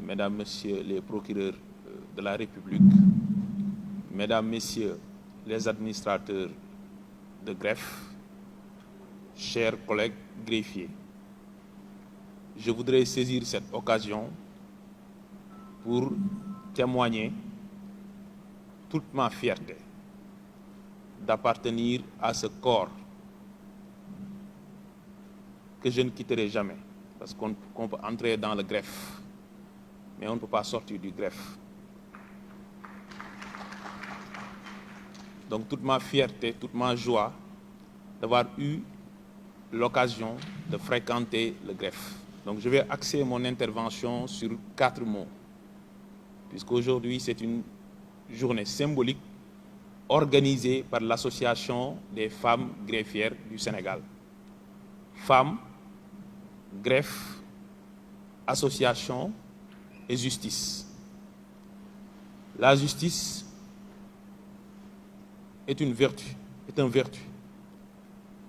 Mesdames, Messieurs les procureurs de la République, Mesdames, Messieurs les administrateurs de greffe, chers collègues greffiers, je voudrais saisir cette occasion pour témoigner toute ma fierté d'appartenir à ce corps que je ne quitterai jamais, parce qu'on peut entrer dans le greffe, mais on ne peut pas sortir du greffe. Donc toute ma fierté, toute ma joie d'avoir eu l'occasion de fréquenter le greffe. Donc je vais axer mon intervention sur 4 mots, puisqu'aujourd'hui c'est une journée symbolique organisée par l'Association des femmes greffières du Sénégal. Femmes, greffe, association et justice. La justice est une vertu, est un vertu.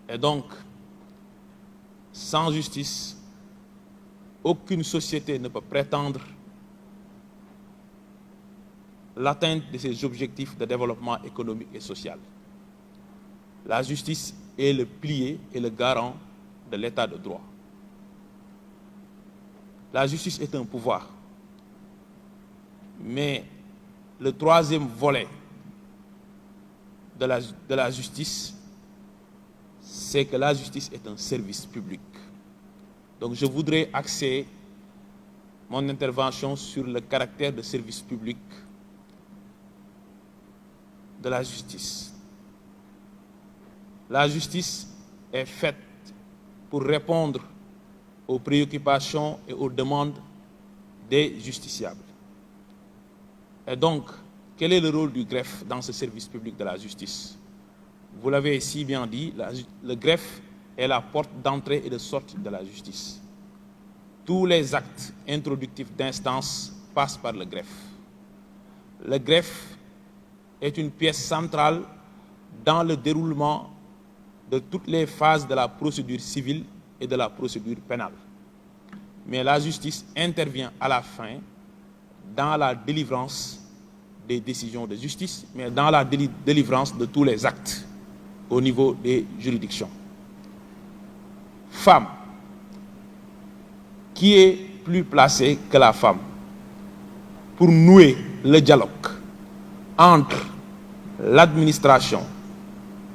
Et donc, sans justice, aucune société ne peut prétendre l'atteinte de ses objectifs de développement économique et social. La justice est le pilier et le garant de l'état de droit. La justice est un pouvoir. Mais le troisième volet de la justice, c'est que la justice est un service public. Donc je voudrais axer mon intervention sur le caractère de service public de la justice. La justice est faite pour répondre aux préoccupations et aux demandes des justiciables. Et donc, quel est le rôle du greffe dans ce service public de la justice? Vous l'avez si bien dit, le greffe est la porte d'entrée et de sortie de la justice. Tous les actes introductifs d'instance passent par le greffe. Le greffe est une pièce centrale dans le déroulement de toutes les phases de la procédure civile et de la procédure pénale. Mais la justice intervient à la fin dans la délivrance des décisions de justice, mais dans la délivrance de tous les actes au niveau des juridictions. Femme, qui est plus placée que la femme pour nouer le dialogue entre l'administration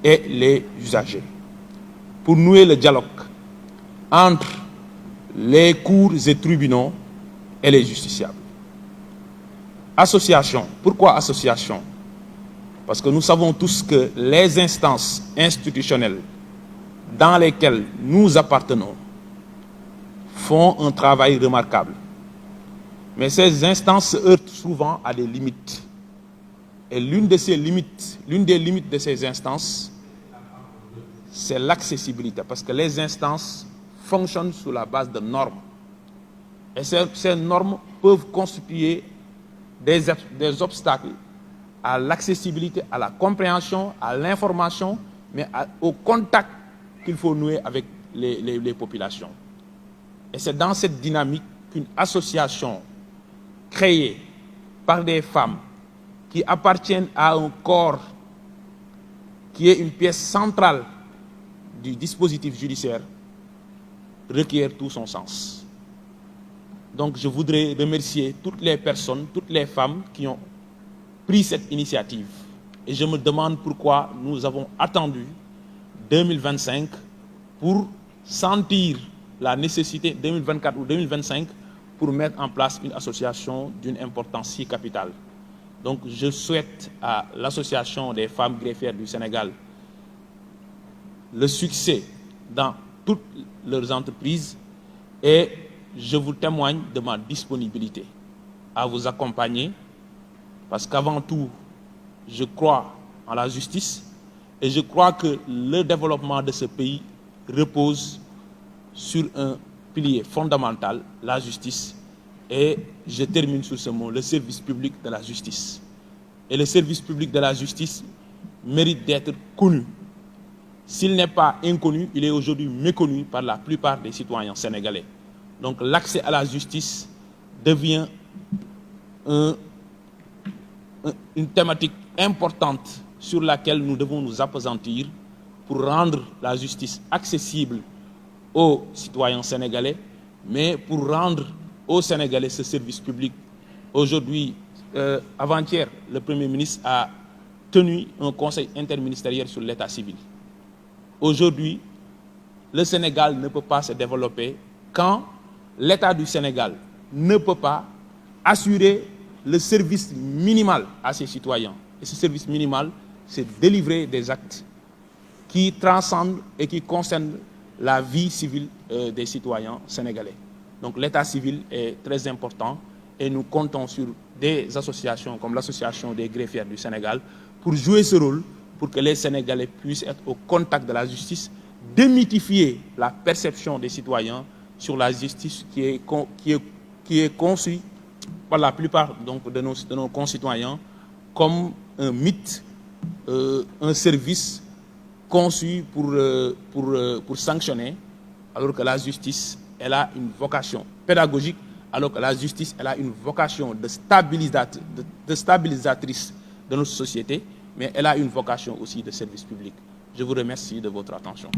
et les usagers, pour nouer le dialogue entre les cours et tribunaux et les justiciables. Association. Pourquoi association? Parce que nous savons tous que les instances institutionnelles dans lesquelles nous appartenons font un travail remarquable. Mais ces instances se heurtent souvent à des limites. Et l'une des limites de ces instances, c'est l'accessibilité. Parce que les instances fonctionnent sur la base de normes. Et ces normes peuvent constituer des obstacles à l'accessibilité, à la compréhension, à l'information, mais au contact qu'il faut nouer avec les populations. Et c'est dans cette dynamique qu'une association créée par des femmes qui appartiennent à un corps qui est une pièce centrale du dispositif judiciaire requiert tout son sens. Donc je voudrais remercier toutes les personnes, toutes les femmes qui ont pris cette initiative. Et je me demande pourquoi nous avons attendu 2025 pour sentir la nécessité, 2024 ou 2025, pour mettre en place une association d'une importance si capitale. Donc je souhaite à l'Association des femmes greffières du Sénégal le succès dans toutes leurs entreprises et je vous témoigne de ma disponibilité à vous accompagner parce qu'avant tout, je crois en la justice et je crois que le développement de ce pays repose sur un pilier fondamental, la justice. Et je termine sur ce mot, le service public de la justice. Et le service public de la justice mérite d'être connu. S'il n'est pas inconnu, il est aujourd'hui méconnu par la plupart des citoyens sénégalais. Donc l'accès à la justice devient une thématique importante sur laquelle nous devons nous appesantir pour rendre la justice accessible aux citoyens sénégalais, mais pour rendre aux Sénégalais ce service public. Aujourd'hui, avant-hier, le Premier ministre a tenu un conseil interministériel sur l'état civil. Aujourd'hui, le Sénégal ne peut pas se développer quand l'État du Sénégal ne peut pas assurer le service minimal à ses citoyens. Et ce service minimal, c'est délivrer des actes qui transcendent et qui concernent la vie civile des citoyens sénégalais. Donc l'état civil est très important et nous comptons sur des associations comme l'association des greffiers du Sénégal pour jouer ce rôle, pour que les Sénégalais puissent être au contact de la justice, démythifier la perception des citoyens sur la justice qui est conçue par la plupart donc, de nos concitoyens comme un mythe, un service conçu pour sanctionner, alors que la justice, elle a une vocation pédagogique, alors que la justice, elle a une vocation de stabilisatrice de notre société, mais elle a une vocation aussi de service public. Je vous remercie de votre attention.